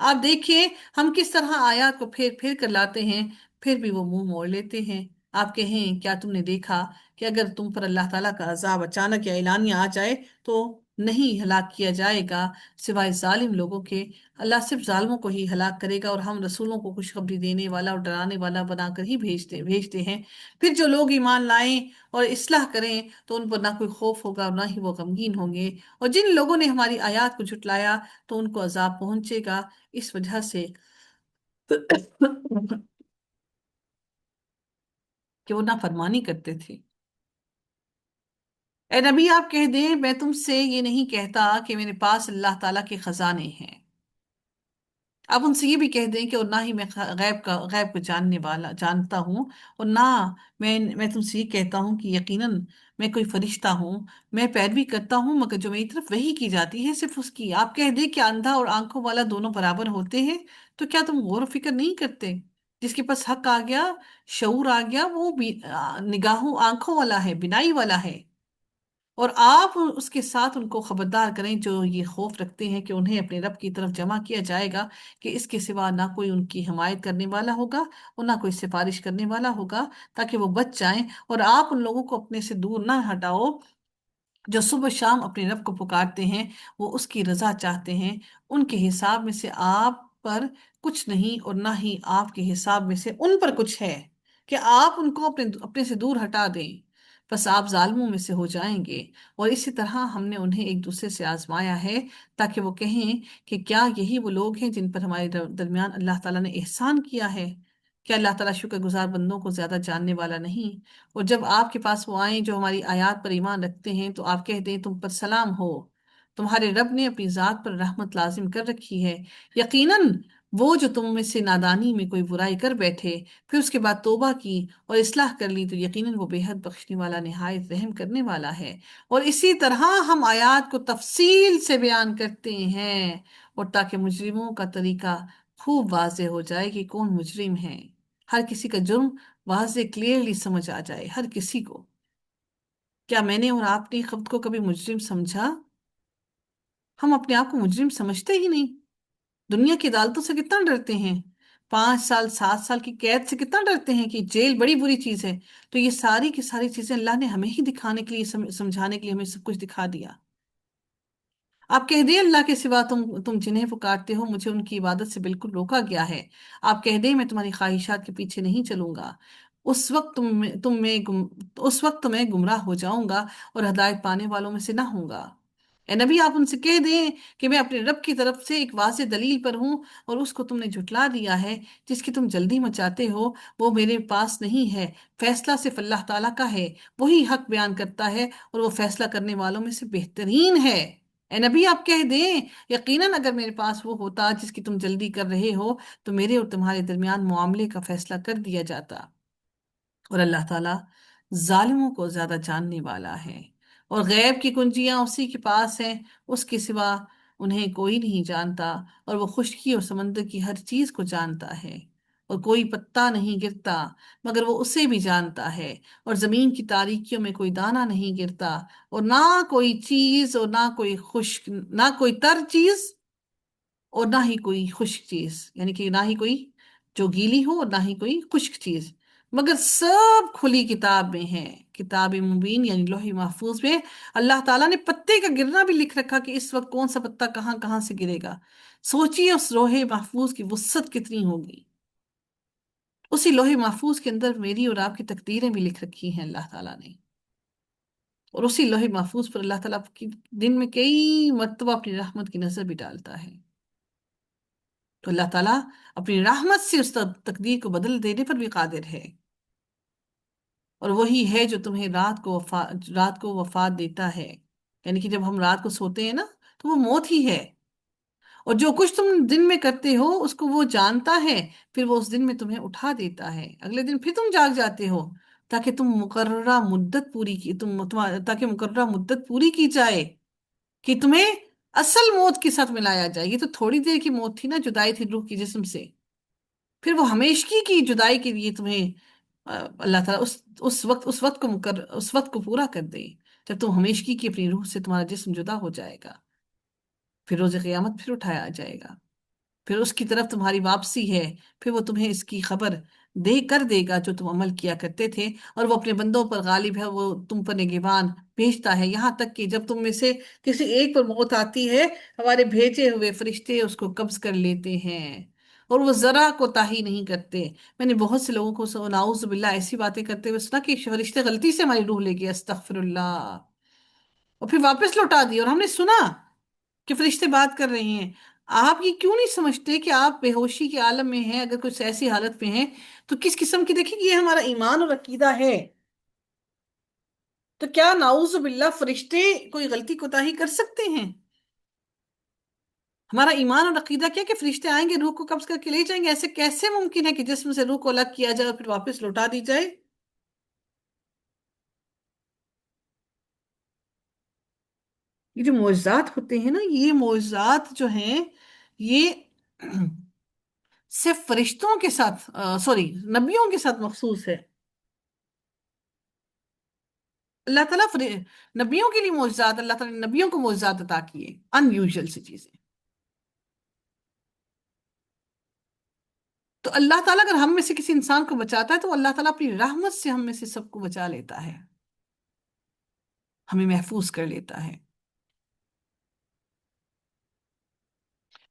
آپ دیکھیے ہم کس طرح آیات کو پھیر پھیر کر لاتے ہیں، پھر بھی وہ منہ موڑ لیتے ہیں۔ آپ کہیں کیا تم نے دیکھا کہ اگر تم پر اللہ تعالیٰ کا عذاب اچانک یا اعلانیہ آ جائے تو نہیں ہلاک کیا جائے گا سوائے ظالم لوگوں کے۔ اللہ صرف ظالموں کو ہی ہلاک کرے گا، اور ہم رسولوں کو خوشخبری دینے والا اور ڈرانے والا بنا کر ہی بھیجتے ہیں۔ پھر جو لوگ ایمان لائیں اور اصلاح کریں تو ان پر نہ کوئی خوف ہوگا اور نہ ہی وہ غمگین ہوں گے، اور جن لوگوں نے ہماری آیات کو جھٹلایا تو ان کو عذاب پہنچے گا اس وجہ سے کہ وہ نافرمانی کرتے تھے۔ اے نبی آپ کہہ دیں میں تم سے یہ نہیں کہتا کہ میرے پاس اللہ تعالیٰ کے خزانے ہیں۔ آپ ان سے یہ بھی کہہ دیں کہ اور نہ ہی میں غیب کو جانتا ہوں، اور نہ میں تم سے یہ کہتا ہوں کہ یقیناً میں کوئی فرشتہ ہوں، میں پیروی کرتا ہوں مگر جو میری طرف وحی کی جاتی ہے صرف اس کی۔ آپ کہہ دیں کہ اندھا اور آنکھوں والا دونوں برابر ہوتے ہیں، تو کیا تم غور و فکر نہیں کرتے؟ جس کے پاس حق آ گیا، شعور آ گیا، وہ نگاہوں آنکھوں والا ہے، بینائی والا ہے۔ اور آپ اس کے ساتھ ان کو خبردار کریں جو یہ خوف رکھتے ہیں کہ انہیں اپنے رب کی طرف جمع کیا جائے گا، کہ اس کے سوا نہ کوئی ان کی حمایت کرنے والا ہوگا اور نہ کوئی سفارش کرنے والا ہوگا، تاکہ وہ بچ جائیں۔ اور آپ ان لوگوں کو اپنے سے دور نہ ہٹاؤ جو صبح شام اپنے رب کو پکارتے ہیں، وہ اس کی رضا چاہتے ہیں۔ ان کے حساب میں سے آپ پر کچھ نہیں اور نہ ہی آپ کے حساب میں سے ان پر کچھ ہے کہ آپ ان کو اپنے سے دور ہٹا دیں، بس آپ ظالموں میں سے ہو جائیں گے۔ اور اسی طرح ہم نے انہیں ایک دوسرے سے آزمایا ہے تاکہ وہ کہیں کہ کیا یہی وہ لوگ ہیں جن پر ہمارے درمیان اللہ تعالیٰ نے احسان کیا ہے؟ کیا اللہ تعالیٰ شکر گزار بندوں کو زیادہ جاننے والا نہیں؟ اور جب آپ کے پاس وہ آئیں جو ہماری آیات پر ایمان رکھتے ہیں تو آپ کہہ دیں تم پر سلام ہو، تمہارے رب نے اپنی ذات پر رحمت لازم کر رکھی ہے۔ یقیناً وہ جو تم میں سے نادانی میں کوئی برائی کر بیٹھے پھر اس کے بعد توبہ کی اور اصلاح کر لی تو یقیناً وہ بے حد بخشنے والا نہایت رحم کرنے والا ہے۔ اور اسی طرح ہم آیات کو تفصیل سے بیان کرتے ہیں، اور تاکہ مجرموں کا طریقہ خوب واضح ہو جائے کہ کون مجرم ہے، ہر کسی کا جرم واضح کلیئرلی سمجھ آ جائے ہر کسی کو۔ کیا میں نے اور آپ نے خود کو کبھی مجرم سمجھا؟ ہم اپنے آپ کو مجرم سمجھتے ہی نہیں۔ دنیا کی عدالتوں سے کتنا ڈرتے ہیں، 5 سال 7 سال کی قید سے کتنا ڈرتے ہیں کہ جیل بڑی بری چیز ہے۔ تو یہ ساری کی ساری چیزیں اللہ نے ہمیں ہی دکھانے کے لیے، سمجھانے کے لیے ہمیں سب کچھ دکھا دیا۔ آپ کہہ دیں اللہ کے سوا تم جنہیں پکارتے ہو مجھے ان کی عبادت سے بالکل روکا گیا ہے۔ آپ کہہ دیں میں تمہاری خواہشات کے پیچھے نہیں چلوں گا، اس وقت اس وقت میں گمراہ ہو جاؤں گا اور ہدایت پانے والوں میں سے نہ ہوں گا۔ اے نبی آپ ان سے کہہ دیں کہ میں اپنے رب کی طرف سے ایک واضح دلیل پر ہوں، اور اس کو تم نے جھٹلا دیا ہے جس کی تم جلدی مچاتے ہو، وہ میرے پاس نہیں ہے، فیصلہ صرف اللہ تعالیٰ کا ہے، وہی حق بیان کرتا ہے اور وہ فیصلہ کرنے والوں میں سے بہترین ہے۔ اے نبی آپ کہہ دیں یقیناً اگر میرے پاس وہ ہوتا جس کی تم جلدی کر رہے ہو تو میرے اور تمہارے درمیان معاملے کا فیصلہ کر دیا جاتا، اور اللہ تعالیٰ ظالموں کو زیادہ جاننے والا ہے۔ اور غیب کی کنجیاں اسی کے پاس ہیں، اس کے سوا انہیں کوئی نہیں جانتا، اور وہ خشکی اور سمندر کی ہر چیز کو جانتا ہے، اور کوئی پتا نہیں گرتا مگر وہ اسے بھی جانتا ہے، اور زمین کی تاریکیوں میں کوئی دانہ نہیں گرتا، اور نہ کوئی چیز اور نہ کوئی تر چیز اور نہ ہی کوئی خشک چیز، یعنی کہ نہ ہی کوئی جو گیلی ہو اور نہ ہی کوئی خشک چیز، مگر سب کھلی کتاب میں ہے، کتاب مبین یعنی لوح محفوظ میں۔ اللہ تعالیٰ نے پتے کا گرنا بھی لکھ رکھا کہ اس وقت کون سا پتا کہاں کہاں سے گرے گا۔ سوچیے اس لوح محفوظ کی وسعت کتنی ہوگی۔ اسی لوح محفوظ کے اندر میری اور آپ کی تقدیریں بھی لکھ رکھی ہیں اللہ تعالیٰ نے، اور اسی لوح محفوظ پر اللہ تعالیٰ کی دن میں کئی مرتبہ اپنی رحمت کی نظر بھی ڈالتا ہے۔ تو اللہ تعالیٰ اپنی رحمت سے اس تقدیر کو بدل دینے پر بھی قادر ہے، اور وہی ہے جو تمہیں رات کو وفات دیتا ہے، یعنی کہ جب ہم رات کو سوتے ہیں نا تو وہ موت ہی ہے، اور جو کچھ تم دن میں کرتے ہو اس کو وہ جانتا ہے، پھر وہ اس دن میں تمہیں اٹھا دیتا ہے، اگلے دن پھر تم جاگ جاتے ہو تاکہ مقررہ مدت پوری کی جائے کہ تمہیں اصل موت کے ساتھ ملایا جائے۔ یہ تو تھوڑی دیر کی موت تھی نا، جدائی تھی روح کی جسم سے، پھر وہ ہمیشگی کی جدائی کے لیے تمہیں اللہ تعالیٰ اس وقت کو پورا کر دے جب تم ہمیشگی کی اپنی روح سے تمہارا جسم جدا ہو جائے گا، پھر روز قیامت پھر اٹھایا جائے گا۔ پھر اس کی طرف تمہاری واپسی ہے، پھر وہ تمہیں اس کی خبر دے کر دے گا جو تم عمل کیا کرتے تھے، اور وہ اپنے بندوں پر غالب ہے، وہ تم پر نگہبان بھیجتا ہے، یہاں تک کہ جب تم میں سے کسی ایک پر موت آتی ہے، ہمارے بھیجے ہوئے فرشتے اس کو قبض کر لیتے ہیں، اور وہ ذرا کوتاہی نہیں کرتے۔ میں نے بہت سے لوگوں کو نعوذ باللہ ایسی باتیں کرتے ہوئے سنا کہ فرشتے غلطی سے ہماری روح لے گئے، استغفر اللہ، اور پھر واپس لوٹا دی، اور ہم نے سنا کہ فرشتے بات کر رہے ہیں۔ آپ یہ کیوں نہیں سمجھتے کہ آپ بے ہوشی کے عالم میں ہیں؟ اگر کچھ ایسی حالت میں ہیں تو کس قسم کی، دیکھیں کہ یہ ہمارا ایمان اور عقیدہ ہے، تو کیا نعوذ باللہ فرشتے کوئی غلطی کوتاہی کر سکتے ہیں؟ ہمارا ایمان اور عقیدہ کیا کہ فرشتے آئیں گے، روح کو قبض کر کے لے جائیں گے؟ ایسے کیسے ممکن ہے کہ جسم سے روح کو الگ کیا جائے اور پھر واپس لوٹا دی جائے؟ یہ جو معجزات ہوتے ہیں نا، یہ معجزات جو ہیں، یہ صرف فرشتوں کے ساتھ، سوری، نبیوں کے ساتھ مخصوص ہے۔ اللہ تعالیٰ نبیوں کے لیے معجزات، اللہ تعالیٰ نے نبیوں کو معجزات عطا کیے، ان یوزل سی چیزیں۔ تو اللہ تعالیٰ اگر ہم میں سے کسی انسان کو بچاتا ہے تو اللہ تعالیٰ اپنی رحمت سے ہم میں سے سب کو بچا لیتا ہے، ہمیں محفوظ کر لیتا ہے۔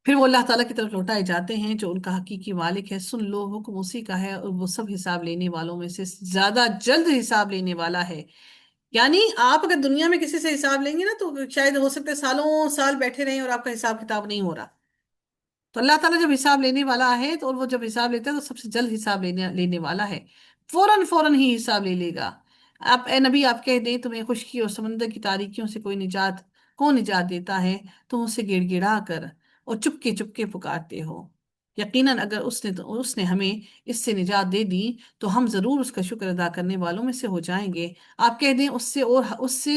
پھر وہ اللہ تعالیٰ کی طرف لوٹائے جاتے ہیں جو ان کا حقیقی مالک ہے۔ سن لو، حکم اسی کا ہے، اور وہ سب حساب لینے والوں میں سے زیادہ جلد حساب لینے والا ہے۔ یعنی آپ اگر دنیا میں کسی سے حساب لیں گے نا تو شاید ہو سکتا ہے سالوں سال بیٹھے رہیں اور آپ کا حساب کتاب نہیں ہو رہا۔ تو اللہ تعالیٰ جب حساب لینے والا ہے تو، اور وہ جب حساب لیتا ہے تو سب سے جلد حساب لینے والا ہے، فوراً فوراً ہی حساب لے لے گا۔ آپ اے نبی، آپ کہہ دیں تمہیں خشکی اور سمندر کی تاریکیوں سے کوئی نجات، کون نجات دیتا ہے؟ تم اسے گڑ گڑا کر اور چپکے چپکے پکارتے ہو۔ یقیناً اگر اس نے ہمیں اس سے نجات دے دی تو ہم ضرور اس کا شکر ادا کرنے والوں میں سے ہو جائیں گے۔ آپ کہہ دیں اس سے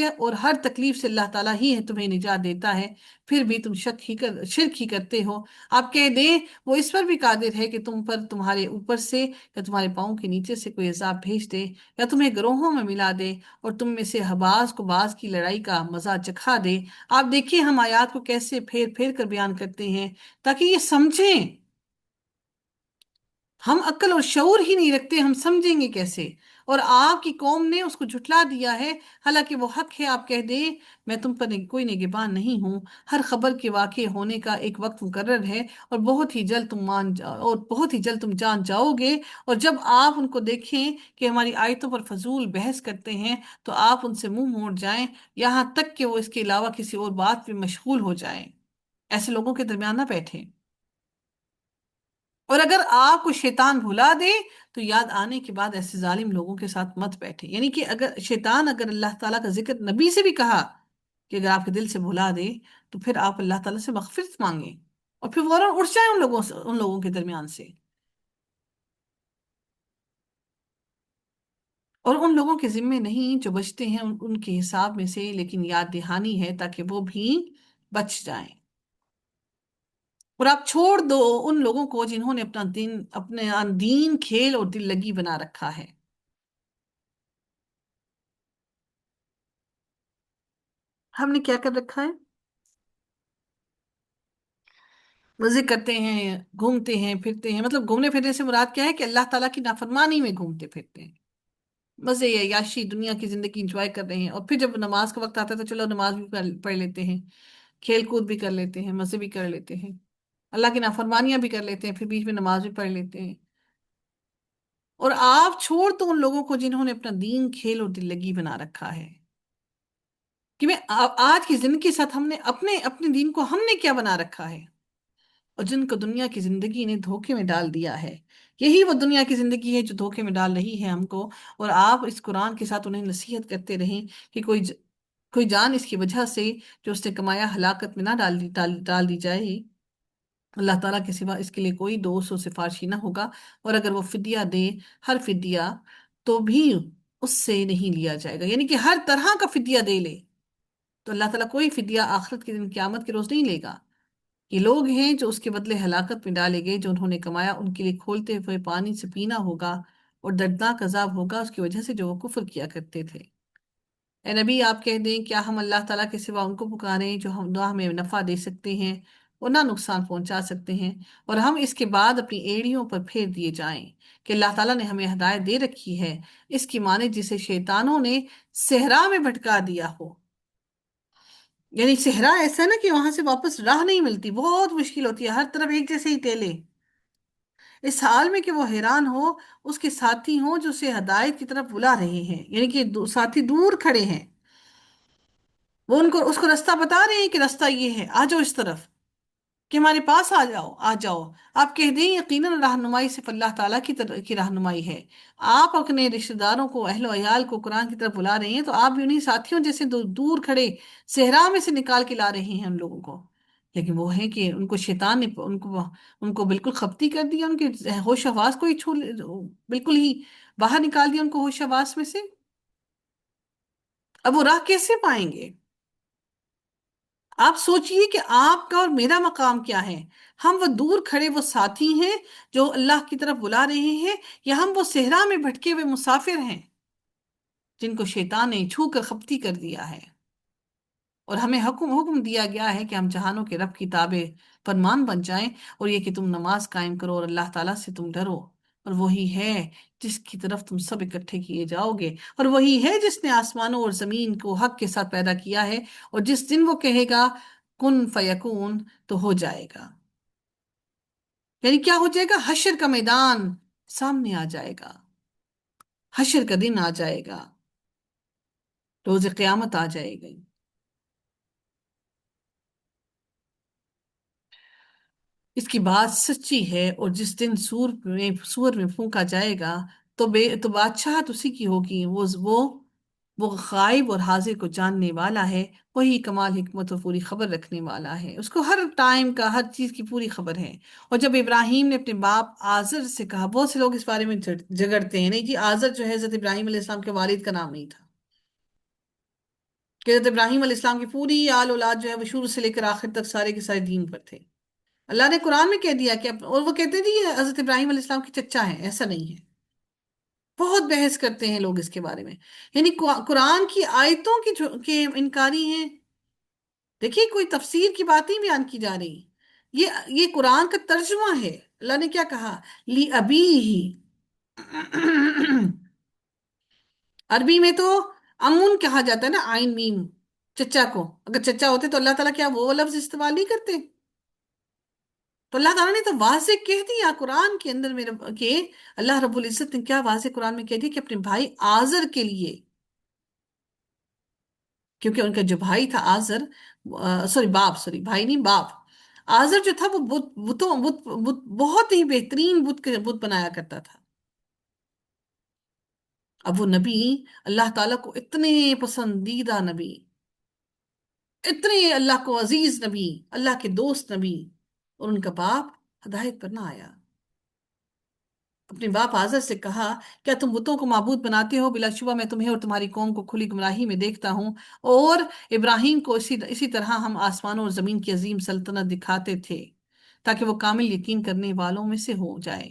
اور ہر تکلیف سے اللہ تعالیٰ ہی ہے تمہیں نجات دیتا ہے، پھر بھی تم شرک ہی کرتے ہو۔ آپ کہہ دیں وہ اس پر بھی قادر ہے کہ تم پر تمہارے اوپر سے یا تمہارے پاؤں کے نیچے سے کوئی عذاب بھیج دے، یا تمہیں گروہوں میں ملا دے اور تم میں سے بعض کو بعض کی لڑائی کا مزہ چکھا دے۔ آپ دیکھیے ہم آیات کو کیسے پھیر پھیر کر بیان کرتے ہیں تاکہ یہ سمجھیں۔ ہم عقل اور شعور ہی نہیں رکھتے، ہم سمجھیں گے کیسے؟ اور آپ کی قوم نے اس کو جھٹلا دیا ہے، حالانکہ وہ حق ہے۔ آپ کہہ دیں میں تم پر کوئی نگہبان نہیں ہوں، ہر خبر کے واقع ہونے کا ایک وقت مقرر ہے، اور بہت ہی جلد تم جان جاؤ گے۔ اور جب آپ ان کو دیکھیں کہ ہماری آیتوں پر فضول بحث کرتے ہیں تو آپ ان سے منہ موڑ جائیں، یہاں تک کہ وہ اس کے علاوہ کسی اور بات پہ مشغول ہو جائیں۔ ایسے لوگوں کے درمیان نہ بیٹھیں۔ اور اگر آپ کو شیطان بھلا دے تو یاد آنے کے بعد ایسے ظالم لوگوں کے ساتھ مت بیٹھے، یعنی کہ اگر اللہ تعالیٰ کا ذکر نبی سے بھی کہا کہ اگر آپ کے دل سے بھلا دے تو پھر آپ اللہ تعالیٰ سے مغفرت مانگیں، اور پھر فوراً اٹھ جائیں ان لوگوں کے درمیان سے، اور ان لوگوں کے ذمے نہیں جو بچتے ہیں ان کے حساب میں سے، لیکن یاد دہانی ہے تاکہ وہ بھی بچ جائیں۔ اور آپ چھوڑ دو ان لوگوں کو جنہوں نے اپنا دین کھیل اور دل لگی بنا رکھا ہے۔ ہم نے کیا کر رکھا ہے؟ مزے کرتے ہیں، گھومتے ہیں پھرتے ہیں، مطلب گھومنے پھرنے سے مراد کیا ہے کہ اللہ تعالیٰ کی نافرمانی میں گھومتے پھرتے ہیں، مزے یا یاشی دنیا کی زندگی انجوائے کر رہے ہیں، اور پھر جب نماز کا وقت آتا ہے تو چلو نماز بھی پڑھ لیتے ہیں، کھیل کود بھی کر لیتے ہیں، مزے بھی کر لیتے ہیں، اللہ کی نافرمانیاں بھی کر لیتے ہیں، پھر بیچ میں نماز بھی پڑھ لیتے ہیں۔ اور آپ چھوڑ تو ان لوگوں کو جنہوں نے اپنا دین کھیل اور دل لگی بنا رکھا ہے، کہ میں آج کی زندگی کے ساتھ ہم نے اپنے اپنے دین کو ہم نے کیا بنا رکھا ہے، اور جن کو دنیا کی زندگی نے دھوکے میں ڈال دیا ہے، یہی وہ دنیا کی زندگی ہے جو دھوکے میں ڈال رہی ہے ہم کو۔ اور آپ اس قرآن کے ساتھ انہیں نصیحت کرتے رہیں کہ کوئی جان اس کی وجہ سے جو اس نے کمایا ہلاکت میں نہ ڈال دی جائے، اللہ تعالیٰ کے سوا اس کے لیے کوئی دوست و سفارشی نہ ہوگا، اور اگر وہ فدیہ دے، ہر فدیہ، تو بھی اس سے نہیں لیا جائے گا، یعنی کہ ہر طرح کا فدیہ دے لے تو اللہ تعالیٰ کوئی فدیہ آخرت کے دن قیامت کے روز نہیں لے گا۔ یہ لوگ ہیں جو اس کے بدلے ہلاکت میں ڈالے گئے، جو انہوں نے کمایا ان کے لیے کھولتے ہوئے پانی سے پینا ہوگا، اور دردناک عذاب ہوگا اس کی وجہ سے جو وہ کفر کیا کرتے تھے۔ اے نبی، آپ کہہ دیں کیا ہم اللہ تعالیٰ کے سوا ان کو پکاریں جو ہم نہ ہمیں نفع دے سکتے ہیں اور نہ نقصان پہنچا سکتے ہیں، اور ہم اس کے بعد اپنی ایڑیوں پر پھیر دیے جائیں کہ اللہ تعالیٰ نے ہمیں ہدایت دے رکھی ہے، اس کی معنی جسے شیطانوں نے صحرا میں بھٹکا دیا ہو۔ یعنی صحرا ایسا ہے نا کہ وہاں سے واپس راہ نہیں ملتی، بہت مشکل ہوتی ہے، ہر طرف ایک جیسے ہی ٹیلے، اس حال میں کہ وہ حیران ہو، اس کے ساتھی ہوں جو اسے ہدایت کی طرف بلا رہے ہیں، یعنی کہ ساتھی دور کھڑے ہیں، وہ ان کو اس کو رستہ بتا رہے ہیں کہ رستہ یہ ہے، آ جاؤ اس طرف، کہ ہمارے پاس آ جاؤ آ جاؤ۔ آپ کہہ دیں یقیناً رہنمائی صرف اللہ تعالیٰ کی رہنمائی ہے۔ آپ اپنے رشتہ داروں کو، اہل و عیال کو قرآن کی طرف بلا رہے ہیں، تو آپ بھی انہیں ساتھیوں جیسے دور کھڑے صحرا میں سے نکال کے لا رہے ہیں ان لوگوں کو، لیکن وہ ہے کہ ان کو شیطان نے ان کو بالکل خپتی کر دیا، ان کے ہوش حواس کو ہی بالکل ہی باہر نکال دیا ان کو ہوش حواس میں سے۔ اب وہ راہ کیسے پائیں گے؟ آپ سوچئے کہ آپ کا اور میرا مقام کیا ہے؟ ہم وہ دور کھڑے وہ ساتھی ہیں جو اللہ کی طرف بلا رہے ہیں، یا ہم وہ صحرا میں بھٹکے ہوئے مسافر ہیں جن کو شیطان نے چھو کر خپتی کر دیا ہے؟ اور ہمیں حکم دیا گیا ہے کہ ہم جہانوں کے رب کی تابع فرمان بن جائیں، اور یہ کہ تم نماز قائم کرو اور اللہ تعالیٰ سے تم ڈرو، اور وہی ہے جس کی طرف تم سب اکٹھے کیے جاؤ گے، اور وہی ہے جس نے آسمانوں اور زمین کو حق کے ساتھ پیدا کیا ہے، اور جس دن وہ کہے گا کن فیکون تو ہو جائے گا۔ یعنی کیا ہو جائے گا؟ حشر کا میدان سامنے آ جائے گا، حشر کا دن آ جائے گا، روز قیامت آ جائے گی۔ اس کی بات سچی ہے، اور جس دن سور میں پھونکا جائے گا تو بادشاہت اسی کی ہوگی، وہ غائب اور حاضر کو جاننے والا ہے، وہی کمال حکمت اور پوری خبر رکھنے والا ہے، اس کو ہر ٹائم کا ہر چیز کی پوری خبر ہے۔ اور جب ابراہیم نے اپنے باپ آزر سے کہا، بہت سے لوگ اس بارے میں جگڑتے ہیں، نہیں جی آزر جو ہے حضرت ابراہیم علیہ السلام کے والد کا نام نہیں تھا، کہ حضرت ابراہیم علیہ السلام کی پوری آل اولاد جو ہے وہ شروع سے لے کر آخر تک سارے کے سارے دین پر تھے۔ اللہ نے قرآن میں کہہ دیا کہ اور وہ کہتے تھے یہ حضرت ابراہیم علیہ السلام کے چچا ہیں، ایسا نہیں ہے، بہت بحث کرتے ہیں لوگ اس کے بارے میں، یعنی قرآن کی آیتوں کے انکاری ہیں۔ دیکھیے کوئی تفسیر کی بات نہیں بیان کی جا رہی، یہ قرآن کا ترجمہ ہے۔ اللہ نے کیا کہا؟ لی ابی ہی، عربی میں تو امون کہا جاتا ہے نا، آئین میم، چچا کو، اگر چچا ہوتے تو اللہ تعالیٰ کیا وہ لفظ استعمال نہیں کرتے؟ تو اللہ تعالیٰ نے تو واضح کہہ دیا قرآن کے اندر میرے کہ اللہ رب العزت نے کیا واضح قرآن میں کہہ دیا کہ اپنے بھائی آزر کے لیے، کیونکہ ان کا جو بھائی تھا آزر، سوری بھائی نہیں باپ، آزر جو تھا وہ بہت ہی بہترین بت بنایا کرتا تھا۔ اب وہ نبی، اللہ تعالیٰ کو اتنے پسندیدہ نبی، اتنے اللہ کو عزیز نبی، اللہ کے دوست نبی، اور ان کا باپ ہدایت پر نہ آیا۔ اپنے باپ آزر سے کہا، کیا تم بتوں کو معبود بناتے ہو؟ بلا شبہ میں تمہیں اور تمہاری قوم کو کھلی گمراہی میں دیکھتا ہوں، اور ابراہیم کو اسی طرح ہم آسمانوں اور زمین کی عظیم سلطنت دکھاتے تھے تاکہ وہ کامل یقین کرنے والوں میں سے ہو جائے۔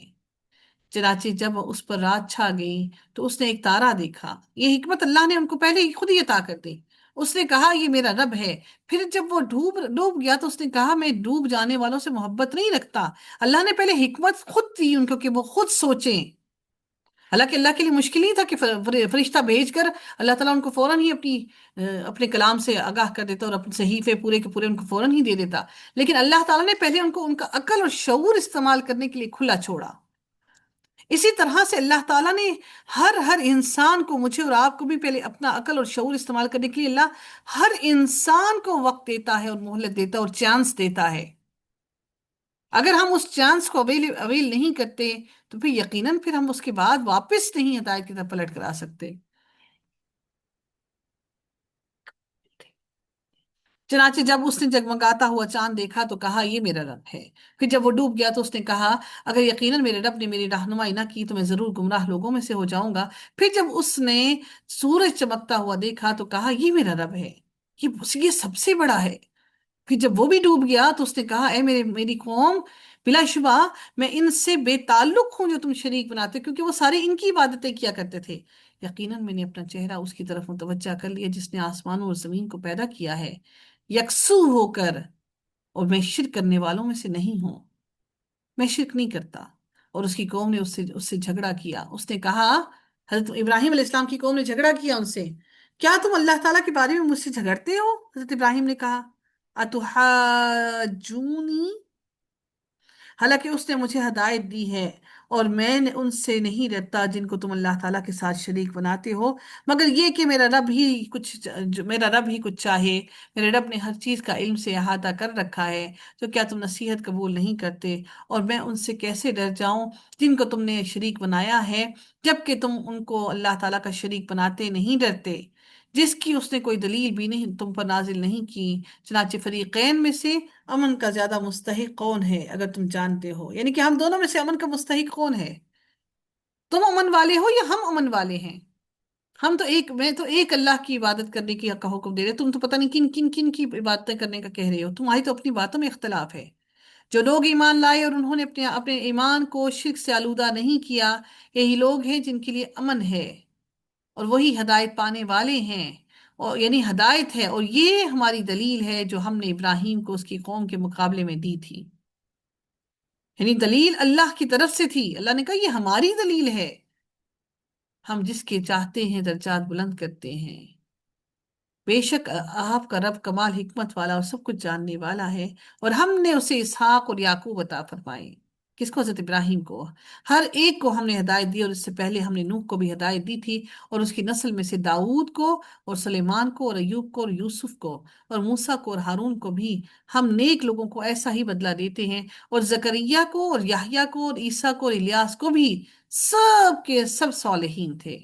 چنانچہ جب اس پر رات چھا گئی تو اس نے ایک تارا دیکھا، یہ حکمت اللہ نے ان کو پہلے ہی خود ہی عطا کر دی۔ اس نے کہا یہ میرا رب ہے، پھر جب وہ ڈوب گیا تو اس نے کہا میں ڈوب جانے والوں سے محبت نہیں رکھتا۔ اللہ نے پہلے حکمت خود دی ان کو کہ وہ خود سوچیں، حالانکہ اللہ کے لیے مشکل نہیں تھا کہ فرشتہ بھیج کر اللہ تعالیٰ ان کو فوراً ہی اپنے کلام سے آگاہ کر دیتا اور اپنے صحیفے پورے کے پورے ان کو فوراً ہی دے دیتا، لیکن اللہ تعالیٰ نے پہلے ان کا عقل اور شعور استعمال کرنے کے لیے کھلا چھوڑا۔ اسی طرح سے اللہ تعالیٰ نے ہر انسان کو، مجھے اور آپ کو بھی، پہلے اپنا عقل اور شعور استعمال کرنے کے لیے اللہ ہر انسان کو وقت دیتا ہے اور مہلت دیتا ہے اور چانس دیتا ہے۔ اگر ہم اس چانس کو اویل نہیں کرتے تو پھر یقیناً پھر ہم اس کے بعد واپس نہیں ہدایت کی طرف پلٹ کر آ سکتے۔ چنانچہ جب اس نے جگمگاتا ہوا چاند دیکھا تو کہا یہ میرا رب ہے، پھر جب وہ ڈوب گیا تو اس نے کہا اگر یقیناً میرے رب نے میری رہنمائی نہ کی تو میں ضرور گمراہ لوگوں میں سے ہو جاؤں گا۔ پھر جب اس نے سورج چمکتا ہوا دیکھا تو کہا یہ میرا رب ہے، یہ سب سے بڑا ہے۔ پھر جب وہ بھی ڈوب گیا تو اس نے کہا اے میری قوم، بلا شبہ میں ان سے بے تعلق ہوں جو تم شریک بناتے ہو، کیونکہ وہ سارے ان کی عبادتیں کیا کرتے تھے۔ یقیناً میں نے اپنا چہرہ اس کی طرف متوجہ کر لیا جس نے آسمانوں اور زمین کو پیدا کیا ہے یکسو ہو کر، اور میں شرک کرنے والوں میں سے نہیں ہوں، میں شرک نہیں کرتا۔ اور اس کی قوم نے اس سے جھگڑا کیا، اس نے کہا، حضرت ابراہیم علیہ السلام کی قوم نے جھگڑا کیا ان سے، کیا تم اللہ تعالیٰ کے بارے میں مجھ سے جھگڑتے ہو؟ حضرت ابراہیم نے کہا، اتحاجونی، حالانکہ اس نے مجھے ہدایت دی ہے، اور میں نے ان سے نہیں ڈرتا جن کو تم اللہ تعالیٰ کے ساتھ شریک بناتے ہو، مگر یہ کہ میرا رب ہی کچھ چاہے، میرے رب نے ہر چیز کا علم سے احاطہ کر رکھا ہے، تو کیا تم نصیحت قبول نہیں کرتے؟ اور میں ان سے کیسے ڈر جاؤں جن کو تم نے شریک بنایا ہے، جبکہ تم ان کو اللہ تعالیٰ کا شریک بناتے نہیں ڈرتے، جس کی اس نے کوئی دلیل بھی نہیں تم پر نازل نہیں کی۔ چنانچہ فریقین میں سے امن کا زیادہ مستحق کون ہے اگر تم جانتے ہو؟ یعنی کہ ہم دونوں میں سے امن کا مستحق کون ہے؟ تم امن والے ہو یا ہم امن والے ہیں؟ میں تو ایک اللہ کی عبادت کرنے کی کا حکم دے رہے، تم تو پتہ نہیں کن کن کن کی عبادتیں کرنے کا کہہ رہے ہو، تمہاری تو اپنی باتوں میں اختلاف ہے۔ جو لوگ ایمان لائے اور انہوں نے اپنے اپنے ایمان کو شرک سے آلودہ نہیں کیا، یہی لوگ ہیں جن کے لیے امن ہے، اور وہی ہدایت پانے والے ہیں، اور یعنی ہدایت ہے، اور یہ ہماری دلیل ہے جو ہم نے ابراہیم کو اس کی قوم کے مقابلے میں دی تھی۔ یعنی دلیل اللہ کی طرف سے تھی، اللہ نے کہا یہ ہماری دلیل ہے، ہم جس کے چاہتے ہیں درجات بلند کرتے ہیں۔ بے شک آپ کا رب کمال حکمت والا اور سب کچھ جاننے والا ہے۔ اور ہم نے اسے اسحاق اور یعقوب عطا فرمائے۔ کس کو؟ حضرت ابراہیم کو۔ ہر ایک کو ہم نے ہدایت دی، اور اس سے پہلے ہم نے نوح کو بھی ہدایت دی تھی، اور اس کی نسل میں سے داؤد کو اور سلیمان کو اور ایوب کو اور یوسف کو اور موسیٰ کو اور ہارون کو بھی ہم نیک لوگوں کو ایسا ہی بدلہ دیتے ہیں، اور زکریا کو اور یحییٰ کو اور عیسیٰ کو اور الیاس کو بھی، سب کے سب صالحین تھے،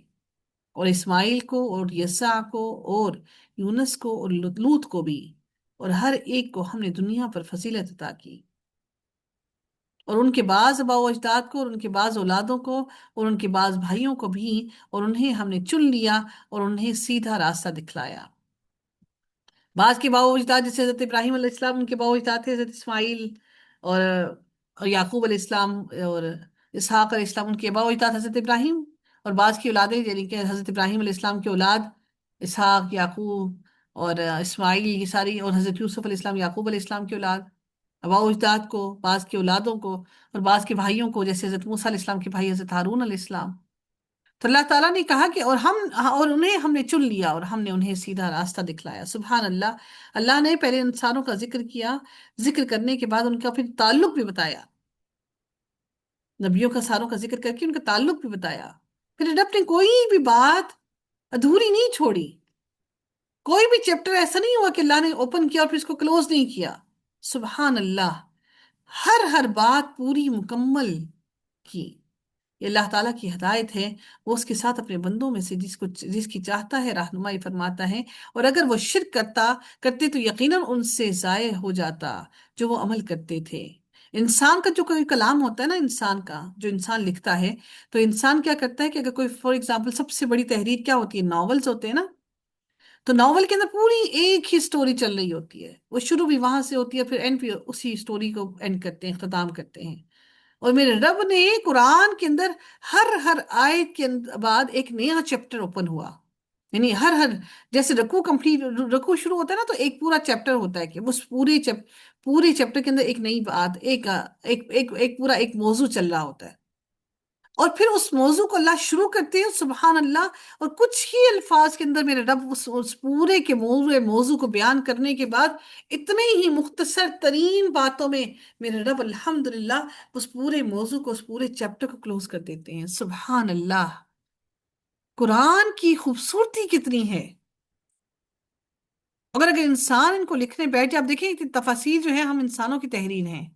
اور اسماعیل کو اور یسع کو اور یونس کو اور لوط کو بھی، اور ہر ایک کو ہم نے دنیا پر فضیلت عطا کی، اور ان کے بعض آباء و اجداد کو اور ان کے بعض اولادوں کو اور ان کے بعض بھائیوں کو بھی، اور انہیں ہم نے چن لیا اور انہیں سیدھا راستہ دکھلایا۔ بعض کے باؤ اجداد جیسے حضرت ابراہیم علیہ السلام، ان کے باؤ اجداد تھے حضرت اسماعیل اور یعقوب علیہ السلام اور اسحاق علیہ السلام، ان کے باؤ اجداد حضرت ابراہیم، اور بعض کی اولادیں یعنی کہ حضرت ابراہیم علیہ السلام کی اولاد اسحاق، یعقوب اور اسماعیل، یہ ساری، اور حضرت یوسف علیہ السلام، یعقوب علیہ السلام کی اولاد، باؤ اجداد کو، بعض کی اولادوں کو اور بعض کے بھائیوں کو، جیسے حضرت موسیٰ علیہ السلام کے بھائی حضرت ہارون علیہ السلام۔ تو اللہ تعالیٰ نے کہا کہ اور انہیں ہم نے چن لیا اور ہم نے انہیں سیدھا راستہ دکھلایا۔ سبحان اللہ! اللہ نے پہلے انسانوں کا ذکر کیا، ذکر کرنے کے بعد ان کا پھر تعلق بھی بتایا، نبیوں کا ساروں کا ذکر کر کے ان کا تعلق بھی بتایا، پھر رب نے کوئی بھی بات ادھوری نہیں چھوڑی، کوئی بھی چیپٹر ایسا نہیں ہوا کہ اللہ نے اوپن کیا اور پھر اس کو کلوز نہیں کیا۔ سبحان اللہ! ہر ہر بات پوری مکمل کی۔ یہ اللہ تعالیٰ کی ہدایت ہے، وہ اس کے ساتھ اپنے بندوں میں سے جس کی چاہتا ہے رہنمائی فرماتا ہے، اور اگر وہ شرک کرتے تو یقیناً ان سے ضائع ہو جاتا جو وہ عمل کرتے تھے۔ انسان کا جو کوئی کلام ہوتا ہے نا، انسان کا جو انسان لکھتا ہے، تو انسان کیا کرتا ہے کہ اگر کوئی فار ایگزامپل سب سے بڑی تحریر کیا ہوتی ہے؟ ناولز ہوتے ہیں نا، تو ناول کے اندر پوری ایک ہی سٹوری چل رہی ہوتی ہے، وہ شروع بھی وہاں سے ہوتی ہے، پھر اینڈ بھی اسی سٹوری کو اینڈ کرتے ہیں، ختم کرتے ہیں۔ اور میرے رب نے قرآن کے اندر ہر آیت کے بعد ایک نیا چیپٹر اوپن ہوا، یعنی ہر جیسے رکوع کمپلیٹ، رکوع شروع ہوتا ہے نا، تو ایک پورا چیپٹر ہوتا ہے کہ اس پورے چیپٹر کے اندر ایک نئی بات، ایک پورا ایک موضوع چل رہا ہوتا ہے، اور پھر اس موضوع کو اللہ شروع کرتے ہیں، سبحان اللہ، اور کچھ ہی الفاظ کے اندر میرے رب اس پورے کے موضوع کو بیان کرنے کے بعد اتنے ہی مختصر ترین باتوں میں میرے رب الحمدللہ اس پورے موضوع کو، اس پورے چیپٹر کو کلوز کر دیتے ہیں۔ سبحان اللہ! قرآن کی خوبصورتی کتنی ہے! اگر انسان ان کو لکھنے بیٹھ جائے، آپ دیکھیں تفاسیر جو ہے ہم انسانوں کی تحریر ہیں،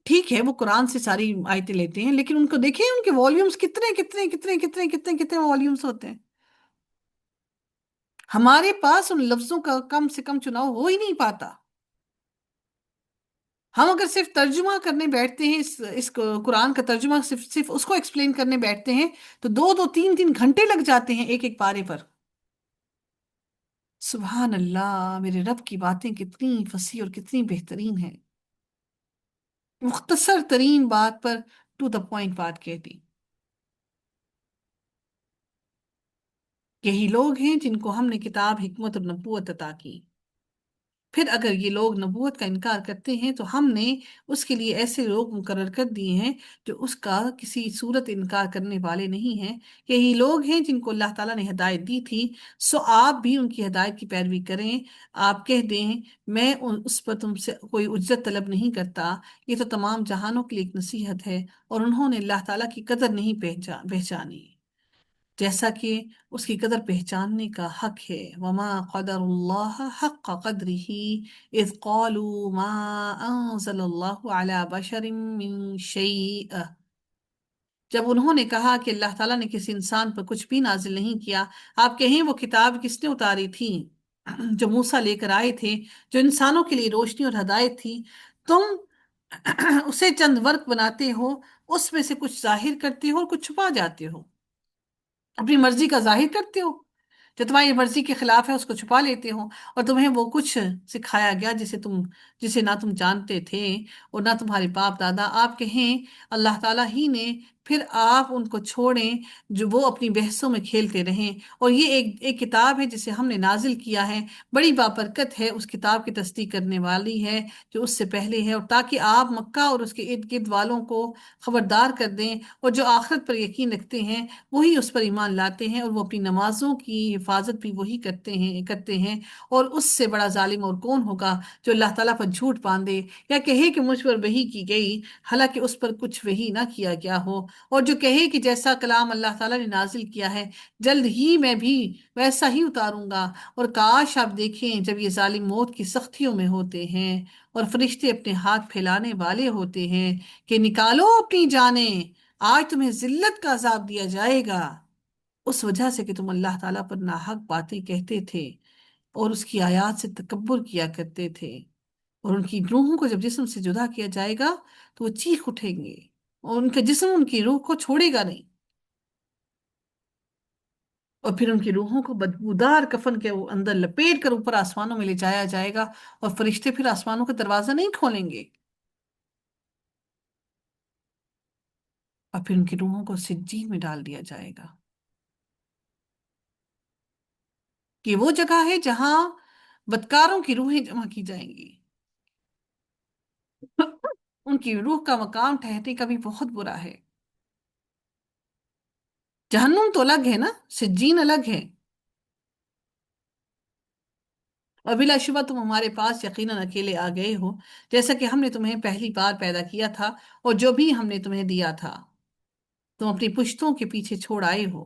ٹھیک ہے وہ قرآن سے ساری آیتیں لیتے ہیں، لیکن ان کو دیکھیں ان کے والیومز کتنے کتنے کتنے کتنے کتنے کتنے والیومز ہوتے ہیں۔ ہمارے پاس ان لفظوں کا کم سے کم چناؤ ہو ہی نہیں پاتا۔ ہم اگر صرف ترجمہ کرنے بیٹھتے ہیں، اس قرآن کا ترجمہ صرف اس کو ایکسپلین کرنے بیٹھتے ہیں، تو دو دو تین تین گھنٹے لگ جاتے ہیں ایک ایک پارے پر۔ سبحان اللہ! میرے رب کی باتیں کتنی فصیح اور کتنی بہترین ہیں، مختصر ترین بات پر ٹو دا پوائنٹ بات کہتی۔ یہی لوگ ہیں جن کو ہم نے کتاب، حکمت اور نبوت عطا کی۔ پھر اگر یہ لوگ نبوت کا انکار کرتے ہیں تو ہم نے اس کے لیے ایسے لوگ مقرر کر دیے ہیں جو اس کا کسی صورت انکار کرنے والے نہیں ہیں۔ یہی لوگ ہیں جن کو اللہ تعالیٰ نے ہدایت دی تھی، سو آپ بھی ان کی ہدایت کی پیروی کریں۔ آپ کہہ دیں میں اس پر تم سے کوئی اجرت طلب نہیں کرتا، یہ تو تمام جہانوں کے لیے ایک نصیحت ہے، اور انہوں نے اللہ تعالیٰ کی قدر نہیں پہچانی جیسا کہ اس کی قدر پہچاننے کا حق ہے۔ وما قدر اللہ حق قدره اذ قالوا ما انزل اللہ على بشر من شیء، جب انہوں نے کہا کہ اللہ تعالیٰ نے کسی انسان پر کچھ بھی نازل نہیں کیا۔ آپ کہیں وہ کتاب کس نے اتاری تھی؟ جو موسیٰ لے کر آئے تھے، جو انسانوں کے لیے روشنی اور ہدایت تھی۔ تم اسے چند ورق بناتے ہو، اس میں سے کچھ ظاہر کرتے ہو اور کچھ چھپا جاتے ہو، اپنی مرضی کا ظاہر کرتے ہو، جو تمہاری مرضی کے خلاف ہے اس کو چھپا لیتے ہو، اور تمہیں وہ کچھ سکھایا گیا جسے نہ تم جانتے تھے اور نہ تمہارے باپ دادا۔ آپ کہیں اللہ تعالیٰ ہی نے، پھر آپ ان کو چھوڑیں جو وہ اپنی بحثوں میں کھیلتے رہیں، اور یہ ایک کتاب ہے جسے ہم نے نازل کیا ہے، بڑی بابرکت ہے، اس کتاب کی تصدیق کرنے والی ہے جو اس سے پہلے ہے، اور تاکہ آپ مکہ اور اس کے ارد گرد والوں کو خبردار کر دیں، اور جو آخرت پر یقین رکھتے ہیں وہی اس پر ایمان لاتے ہیں، اور وہ اپنی نمازوں کی حفاظت بھی وہی کرتے ہیں، اور اس سے بڑا ظالم اور کون ہوگا جو اللہ تعالیٰ پر جھوٹ باندھے یا کہے کہ مجھ پر وحی کی گئی حالانکہ اس پر کچھ وحی نہ کیا گیا ہو، اور جو کہے کہ جیسا کلام اللہ تعالیٰ نے نازل کیا ہے جلد ہی میں بھی ویسا ہی اتاروں گا۔ اور کاش آپ دیکھیں جب یہ ظالم موت کی سختیوں میں ہوتے ہیں اور فرشتے اپنے ہاتھ پھیلانے والے ہوتے ہیں کہ نکالو اپنی جانیں، آج تمہیں ذلت کا عذاب دیا جائے گا، اس وجہ سے کہ تم اللہ تعالیٰ پر ناحق باتیں کہتے تھے اور اس کی آیات سے تکبر کیا کرتے تھے، اور ان کی روحوں کو جب جسم سے جدا کیا جائے گا تو وہ چیخ اٹھیں گے، اور ان کا جسم ان کی روح کو چھوڑے گا نہیں، اور پھر ان کی روحوں کو بدبودار کفن کے اندر لپیٹ کر اوپر آسمانوں میں لے جایا جائے گا، اور فرشتے پھر آسمانوں کا دروازہ نہیں کھولیں گے، اور پھر ان کی روحوں کو سجین میں ڈال دیا جائے گا۔ کہ وہ جگہ ہے جہاں بدکاروں کی روحیں جمع کی جائیں گی، ان کی روح کا مقام ٹھہرنے کا بھی بہت برا ہے۔ جہنم تو الگ ہے نا، سجین الگ ہے، اور بلا شبہ تم ہمارے پاس یقیناً اکیلے آ گئے ہو، جیسا کہ ہم نے تمہیں پہلی بار پیدا کیا تھا، اور جو بھی ہم نے تمہیں دیا تھا تم اپنی پشتوں کے پیچھے چھوڑ آئے ہو،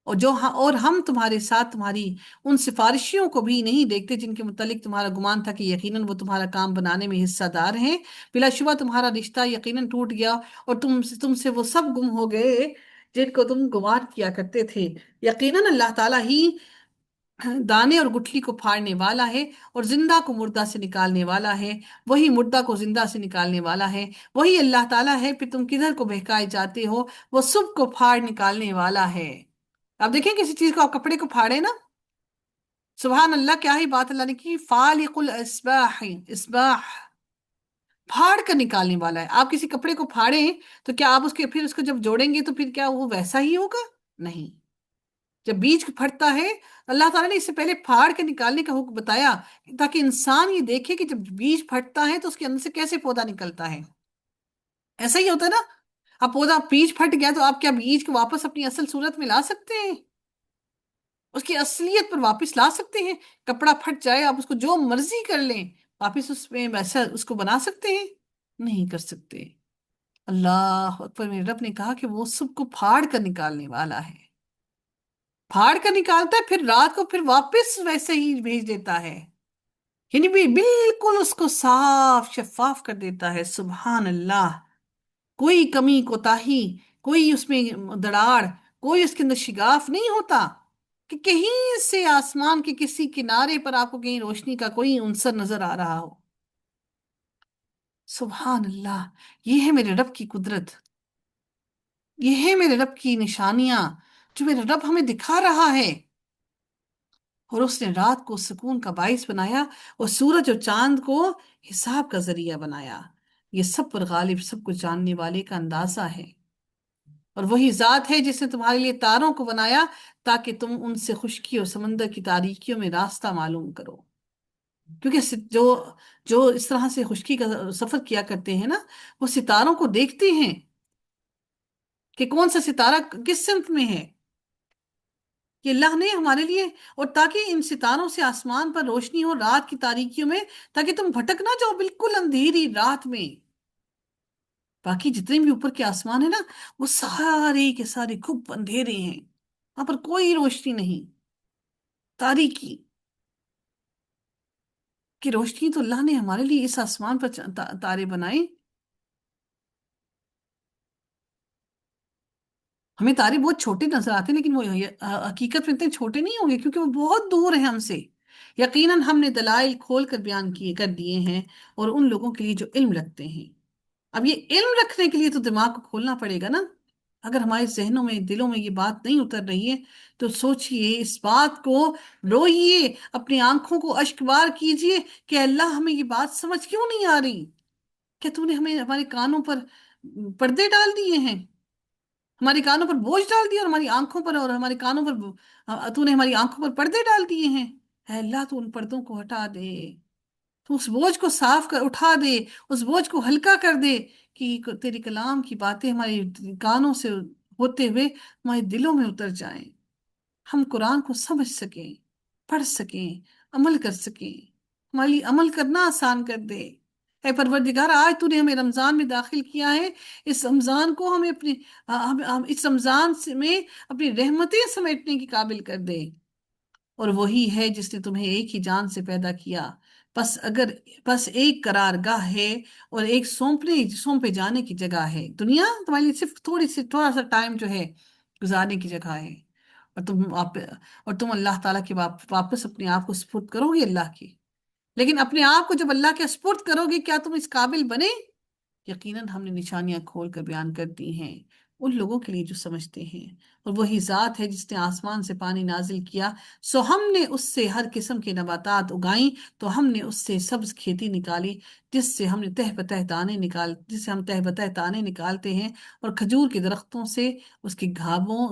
اور ہم تمہارے ساتھ تمہاری ان سفارشیوں کو بھی نہیں دیکھتے جن کے متعلق تمہارا گمان تھا کہ یقیناً وہ تمہارا کام بنانے میں حصہ دار ہیں۔ بلا شبہ تمہارا رشتہ یقیناً ٹوٹ گیا، اور تم سے وہ سب گم ہو گئے جن کو تم گمان کیا کرتے تھے۔ یقیناً اللہ تعالیٰ ہی دانے اور گٹھلی کو پھاڑنے والا ہے، اور زندہ کو مردہ سے نکالنے والا ہے، وہی مردہ کو زندہ سے نکالنے والا ہے، وہی اللہ تعالیٰ ہے، پھر تم کدھر کو بہکائے جاتے ہو، وہ سب کو پھاڑ نکالنے والا ہے۔ اب دیکھیں کسی چیز کو آپ کپڑے کو پھاڑے نا، سبحان اللہ کیا ہی بات اللہ نے کی، فالق الاسباح، اسباح پھاڑ کر نکالنے والا ہے۔ آپ کسی کپڑے کو پھاڑیں تو کیا آپ پھر اس کو جب جوڑیں گے تو پھر کیا وہ ویسا ہی ہوگا؟ نہیں، جب بیج پھٹتا ہے اللہ تعالیٰ نے اس سے پہلے پھاڑ کے نکالنے کا حکم بتایا تاکہ انسان یہ دیکھے کہ جب بیج پھٹتا ہے تو اس کے اندر سے کیسے پودا نکلتا ہے۔ ایسا ہی ہوتا ہے نا، اب پودا بیج پھٹ گیا تو آپ کیا بیج کو واپس اپنی اصل صورت میں لا سکتے ہیں؟ اس کی اصلیت پر واپس لا سکتے ہیں؟ کپڑا پھٹ جائے آپ اس کو جو مرضی کر لیں، واپس اس میں ویسا اس کو بنا سکتے ہیں؟ نہیں کر سکتے۔ اللہ اکبر، میرے رب نے کہا کہ وہ سب کو پھاڑ کر نکالنے والا ہے، پھاڑ کر نکالتا ہے، پھر رات کو پھر واپس ویسے ہی بھیج دیتا ہے، یعنی بھی بالکل اس کو صاف شفاف کر دیتا ہے۔ سبحان اللہ، کوئی کمی کوتاہی، کوئی اس میں دراڑ، کوئی اس کے اندر شگاف نہیں ہوتا کہ کہیں سے آسمان کے کسی کنارے پر آپ کو کہیں روشنی کا کوئی عنصر نظر آ رہا ہو۔ سبحان اللہ، یہ ہے میرے رب کی قدرت، یہ ہے میرے رب کی نشانیاں جو میرا رب ہمیں دکھا رہا ہے۔ اور اس نے رات کو سکون کا باعث بنایا اور سورج اور چاند کو حساب کا ذریعہ بنایا۔ یہ سب پر غالب، سب کچھ جاننے والے کا اندازہ ہے، اور وہی ذات ہے جس نے تمہارے لیے تاروں کو بنایا تاکہ تم ان سے خشکی اور سمندر کی تاریکیوں میں راستہ معلوم کرو۔ کیونکہ جو جو اس طرح سے خشکی کا سفر کیا کرتے ہیں نا، وہ ستاروں کو دیکھتے ہیں کہ کون سا ستارہ کس سمت میں ہے، کہ اللہ نے ہمارے لیے، اور تاکہ ان ستاروں سے آسمان پر روشنی ہو رات کی تاریکیوں میں، تاکہ تم بھٹک نہ جاؤ بالکل اندھیری رات میں۔ باقی جتنے بھی اوپر کے آسمان ہیں نا، وہ سارے کے سارے خوب اندھیرے ہیں، وہاں پر کوئی روشنی نہیں، تاریکی کی روشنی تو اللہ نے ہمارے لیے اس آسمان پر تارے بنائے۔ ہمیں تارے بہت چھوٹے نظر آتے ہیں، لیکن وہ حقیقت میں اتنے چھوٹے نہیں ہوں گے، کیونکہ وہ بہت دور ہیں ہم سے۔ یقیناً ہم نے دلائل کھول کر بیان کیے کر دیے ہیں، اور ان لوگوں کے لیے جو علم رکھتے ہیں۔ اب یہ علم رکھنے کے لیے تو دماغ کو کھولنا پڑے گا نا۔ اگر ہمارے ذہنوں میں، دلوں میں یہ بات نہیں اتر رہی ہے، تو سوچئے اس بات کو، روئیے، اپنی آنکھوں کو اشک بار کیجئے کہ اللہ ہمیں یہ بات سمجھ کیوں نہیں آ رہی؟ کہ تو نے ہمیں ہمارے کانوں پر پردے ڈال دیے ہیں، ہمارے کانوں پر بوجھ ڈال دیا، اور ہماری آنکھوں پر اور ہمارے کانوں پر تو نے ہماری آنکھوں پر پردے ڈال دیے ہیں۔ اے اللہ، تو ان پردوں کو ہٹا دے، تو اس بوجھ کو صاف کر، اٹھا دے، اس بوجھ کو ہلکا کر دے، کہ تیری کلام کی باتیں ہمارے کانوں سے ہوتے ہوئے ہمارے دلوں میں اتر جائیں، ہم قرآن کو سمجھ سکیں، پڑھ سکیں، عمل کر سکیں، ہمارے لیے عمل کرنا آسان کر دے۔ اے پروردگار، آج تو نے ہمیں رمضان میں داخل کیا ہے، اس رمضان کو ہمیں اپنی ہم اس رمضان میں اپنی رحمتیں سمیٹنے کی قابل کر دے۔ اور وہی ہے جس نے تمہیں ایک ہی جان سے پیدا کیا، بس ایک قرار گاہ ہے، اور ایک سونپے جانے کی جگہ ہے۔ دنیا تمہارے لیے صرف تھوڑا سا ٹائم جو ہے گزارنے کی جگہ ہے، اور تم اللہ تعالیٰ کے واپس اپنے آپ کو سپرد کرو گے اللہ کی۔ لیکن اپنے آپ کو جب اللہ کے سپرد کرو گے، کیا تم اس قابل بنے؟ یقیناً ہم نے نشانیاں کھول کر بیان کر دی ہیں ان لوگوں کے لیے جو سمجھتے ہیں۔ اور وہی ذات ہے جس نے آسمان سے پانی نازل کیا، سو ہم نے اس سے ہر قسم کے نباتات اگائیں، تو ہم نے اس سے سبز کھیتی نکالی، جس سے ہم تہ بتہ دانے نکالتے ہیں، اور کھجور کے درختوں سے اس کی گھابوں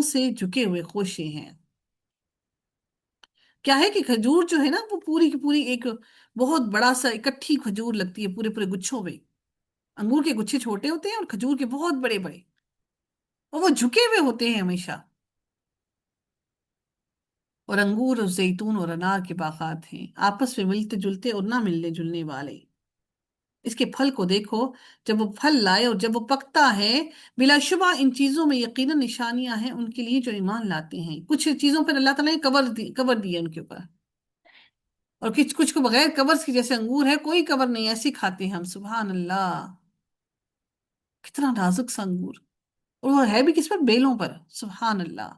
سے جھکے ہوئے خوشے ہیں۔ کیا ہے کہ کھجور جو ہے نا، وہ پوری کی پوری ایک بہت بڑا سا اکٹھی کھجور لگتی ہے، پورے پورے گچھوں میں۔ انگور کے گچھے چھوٹے ہوتے ہیں، اور کھجور کے بہت بڑے بڑے، اور وہ جھکے ہوئے ہوتے ہیں ہمیشہ۔ اور انگور اور زیتون اور انار کے باغات ہیں، آپس میں ملتے جلتے اور نہ ملنے جلنے والے۔ اس کے پھل کو دیکھو، جب وہ پھل لائے اور جب وہ پکتا ہے، بلا شبہ ان چیزوں میں یقیناً نشانیاں ہیں ان کے لیے جو ایمان لاتے ہیں۔ کچھ چیزوں پر اللہ تعالیٰ نے کور دیا ان کے اوپر، اور کچھ کچھ کو بغیر کورز کی، جیسے انگور ہے کوئی کور نہیں، ایسے کھاتے ہیں ہم۔ سبحان اللہ، کتنا نازک سا انگور، اور وہ ہے بھی کس پر؟ بیلوں پر۔ سبحان اللہ،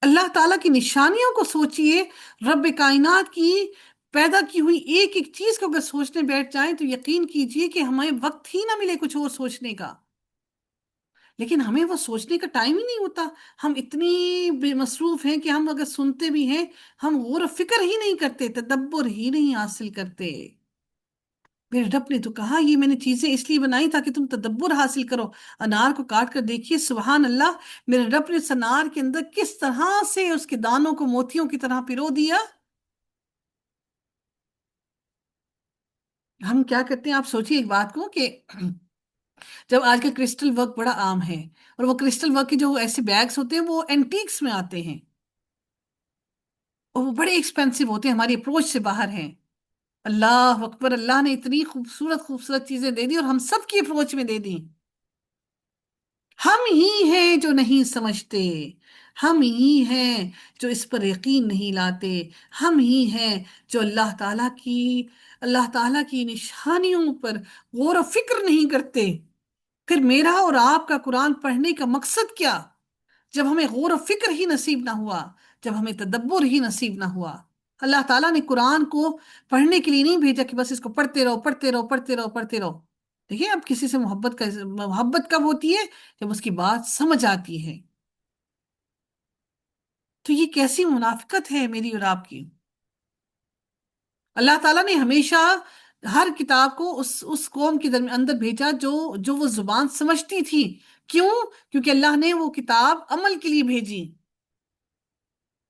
اللہ تعالیٰ کی نشانیوں کو سوچئے، رب کائنات کی پیدا کی ہوئی ایک ایک چیز کو اگر سوچنے بیٹھ جائیں تو یقین کیجئے کہ ہمیں وقت ہی نہ ملے کچھ اور سوچنے کا۔ لیکن ہمیں وہ سوچنے کا ٹائم ہی نہیں ہوتا، ہم اتنی بے مصروف ہیں کہ ہم اگر سنتے بھی ہیں، ہم غور و فکر ہی نہیں کرتے، تدبر ہی نہیں حاصل کرتے۔ میرے رب نے تو کہا یہ میں نے چیزیں اس لیے بنائی تاکہ تم تدبر حاصل کرو۔ انار کو کاٹ کر دیکھیے، سبحان اللہ، میرے رب نے اس انار کے اندر کس طرح سے اس کے دانوں کو موتیوں کی طرح پرو دیا۔ ہم کیا کرتے ہیں، آپ سوچیے ایک بات کو، کہ جب آج کل کرسٹل ورک بڑا عام ہے، اور وہ کرسٹل ورک کے جو ایسے بیگز ہوتے ہیں وہ اینٹیکس میں آتے ہیں، اور وہ بڑے ایکسپینسو ہوتے ہیں، ہماری اپروچ سے باہر ہیں۔ اللہ اکبر، اللہ نے اتنی خوبصورت خوبصورت چیزیں دے دی، اور ہم سب کی اپروچ میں دے دی۔ ہم ہی ہیں جو نہیں سمجھتے، ہم ہی ہیں جو اس پر یقین نہیں لاتے، ہم ہی ہیں جو اللہ تعالیٰ کی نشانیوں پر غور و فکر نہیں کرتے۔ پھر میرا اور آپ کا قرآن پڑھنے کا مقصد کیا، جب ہمیں غور و فکر ہی نصیب نہ ہوا، جب ہمیں تدبر ہی نصیب نہ ہوا؟ اللہ تعالیٰ نے قرآن کو پڑھنے کے لیے نہیں بھیجا کہ بس اس کو پڑھتے رہو پڑھتے رہو پڑھتے رہو پڑھتے رہو۔ دیکھیں، اب کسی سے محبت کب ہوتی ہے؟ جب اس کی بات سمجھ آتی ہے۔ تو یہ کیسی منافقت ہے میری اور آپ کی؟ اللہ تعالیٰ نے ہمیشہ ہر کتاب کو اس قوم کے اندر بھیجا جو وہ زبان سمجھتی تھی۔ کیوں؟ کیونکہ اللہ نے وہ کتاب عمل کے لیے بھیجی۔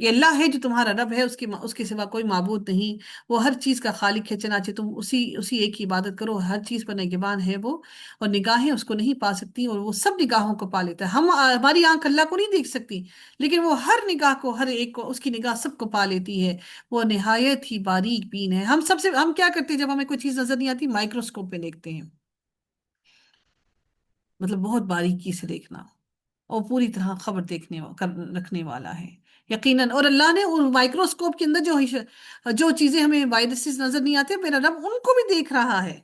یہ اللہ ہے جو تمہارا رب ہے، اس کے سوا کوئی معبود نہیں، وہ ہر چیز کا خالق ہے، چنانچہ تم اسی ایک کی عبادت کرو، ہر چیز پر نگہبان ہے وہ، اور نگاہیں اس کو نہیں پا سکتی، اور وہ سب نگاہوں کو پا لیتا ہے۔ ہماری آنکھ اللہ کو نہیں دیکھ سکتی، لیکن وہ ہر نگاہ کو، ہر ایک کو، اس کی نگاہ سب کو پا لیتی ہے، وہ نہایت ہی باریک بین ہے۔ ہم کیا کرتے ہیں جب ہمیں کوئی چیز نظر نہیں آتی؟ مائکروسکوپ پہ دیکھتے ہیں، مطلب بہت باریکی سے دیکھنا، اور پوری طرح خبر رکھنے والا ہے یقیناً۔ اور اللہ نے ان مائکروسکوپ کے اندر جو چیزیں ہمیں وائرسز نظر نہیں آتے، میرا رب ان کو بھی دیکھ رہا ہے۔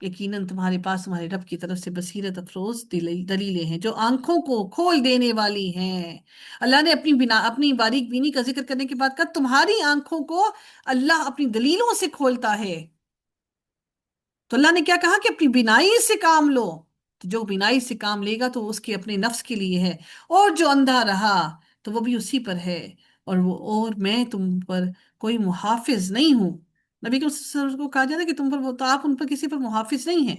یقیناً تمہارے پاس تمہارے رب کی طرف سے بصیرت افروز دلیلیں ہیں جو آنکھوں کو کھول دینے والی ہیں۔ اللہ نے اپنی باریک بینی کا ذکر کرنے کے بعد کہا تمہاری آنکھوں کو اللہ اپنی دلیلوں سے کھولتا ہے۔ تو اللہ نے کیا کہا کہ اپنی بینائی سے کام لو، تو جو بینائی سے کام لے گا تو اس کے اپنے نفس کے لیے ہے، اور جو اندھا رہا تو وہ بھی اسی پر ہے، اور میں تم پر کوئی محافظ نہیں ہوں۔ نبی کے کو کہا جاتا ہے کہ تم پر تو آپ ان پر کسی پر محافظ نہیں ہیں۔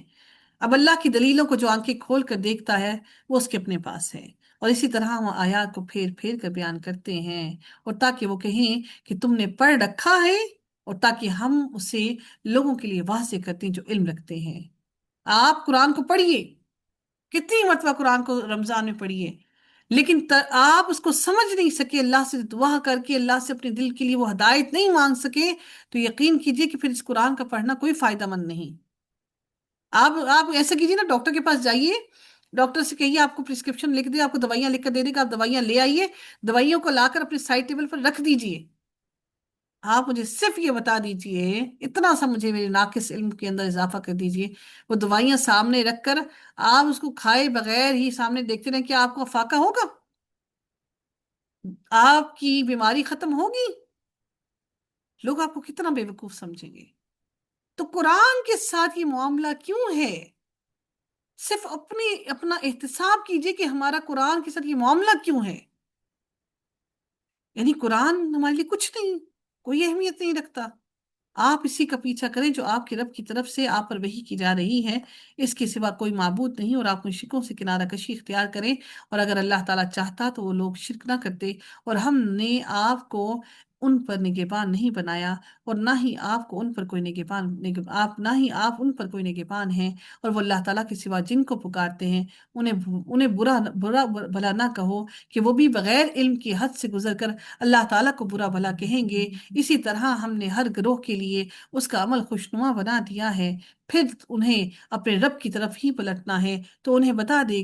اب اللہ کی دلیلوں کو جو آنکھیں کھول کر دیکھتا ہے وہ اس کے اپنے پاس ہے، اور اسی طرح ہم آیات کو پھیر پھیر کر بیان کرتے ہیں، اور تاکہ وہ کہیں کہ تم نے پڑھ رکھا ہے، اور تاکہ ہم اسے لوگوں کے لیے واضح کرتے ہیں جو علم رکھتے ہیں۔ آپ قرآن کو پڑھیے، کتنی مرتبہ قرآن کو رمضان میں پڑھیے، لیکن آپ اس کو سمجھ نہیں سکے، اللہ سے دعا کر کے اللہ سے اپنے دل کے لیے وہ ہدایت نہیں مانگ سکے، تو یقین کیجئے کہ پھر اس قرآن کا پڑھنا کوئی فائدہ مند نہیں۔ آپ ایسا کیجیے نا، ڈاکٹر کے پاس جائیے، ڈاکٹر سے کہیے آپ کو پرسکرپشن لکھ دے، آپ کو دوائیاں لکھ کر دے دے کہ آپ دوائیاں لے آئیے، دوائیوں کو لا کر اپنے سائڈ ٹیبل پر رکھ دیجیے۔ آپ مجھے صرف یہ بتا دیجئے، اتنا سا مجھے میرے ناقص علم کے اندر اضافہ کر دیجئے، وہ دوائیاں سامنے رکھ کر آپ اس کو کھائے بغیر ہی سامنے دیکھتے رہیں، کیا آپ کو فاقہ ہوگا؟ آپ کی بیماری ختم ہوگی؟ لوگ آپ کو کتنا بے وقوف سمجھیں گے۔ تو قرآن کے ساتھ یہ معاملہ کیوں ہے؟ صرف اپنا احتساب کیجئے کہ ہمارا قرآن کے ساتھ یہ معاملہ کیوں ہے۔ یعنی قرآن ہمارے لیے کچھ نہیں، کوئی اہمیت نہیں رکھتا۔ آپ اسی کا پیچھا کریں جو آپ کے رب کی طرف سے آپ پر وحی کی جا رہی ہے، اس کے سوا کوئی معبود نہیں، اور آپ مشرکوں سے کنارہ کشی اختیار کریں، اور اگر اللہ تعالیٰ چاہتا تو وہ لوگ شرک نہ کرتے، اور ہم نے آپ کو ان پر نگہبان نہیں بنایا، اور نہ ہی آپ کو ان پر کوئی نہ ہی آپ ان پر کوئی نگہبان ہیں، اور وہ اللہ تعالیٰ کے سوا جن کو پکارتے ہیں انہیں برا بھلا نہ کہو کہ وہ بھی بغیر علم کی حد سے گزر کر اللہ تعالیٰ کو برا بھلا کہیں گے۔ اسی طرح ہم نے ہر گروہ کے لیے اس کا عمل خوشنما بنا دیا ہے، پھر انہیں اپنے رب کی طرف ہی پلٹنا ہے، تو انہیں بتا دے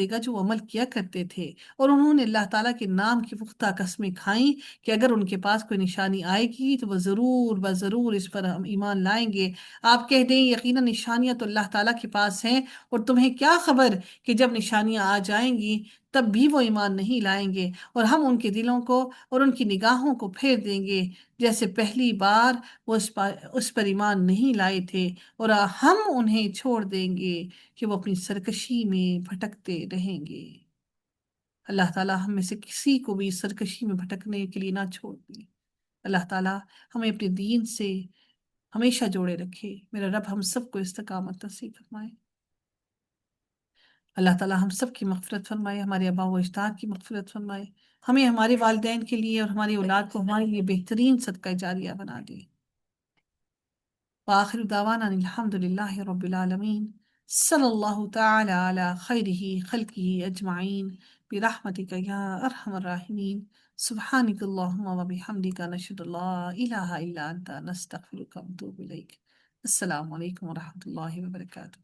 گا جو وہ عمل کیا کرتے تھے۔ اور انہوں نے اللہ تعالیٰ کے نام کی پختہ قسمیں کھائیں کہ اگر ان کے پاس کوئی نشانی آئے گی تو وہ ضرور اس پر ہم ایمان لائیں گے۔ آپ کہہ دیں یقیناً نشانیاں تو اللہ تعالیٰ کے پاس ہیں، اور تمہیں کیا خبر کہ جب نشانیاں آ جائیں گی تب بھی وہ ایمان نہیں لائیں گے، اور ہم ان کے دلوں کو اور ان کی نگاہوں کو پھیر دیں گے جیسے پہلی بار وہ اس پر ایمان نہیں لائے تھے، اور ہم انہیں چھوڑ دیں گے کہ وہ اپنی سرکشی میں بھٹکتے رہیں گے۔ اللہ تعالیٰ ہم میں سے کسی کو بھی سرکشی میں بھٹکنے کے لیے نہ چھوڑ دے۔ اللہ تعالیٰ ہمیں اپنے دین سے ہمیشہ جوڑے رکھے۔ میرا رب ہم سب کو استقامت نصیب فرمائے۔ اللہ تعالیٰ ہم سب کی مغفرت فرمائے، ہمارے آباء و اجداد کی مغفرت فرمائے، ہمیں ہمارے والدین کے لیے اور ہماری اولاد کو ہمارے لیے بہترین صدقہ جاریہ بنا دے۔ وآخر دعوانا الحمد للہ رب العالمین، صلی اللہ تعالی علی خیرہ خلقہ اجمعین، برحمتک یا ارحم الراحمین، سبحانک اللہم و بحمدک، نشہد لا الہ الا انت، نستغفرک و نتوب الیک۔ السلام علیکم ورحمۃ اللہ وبرکاتہ۔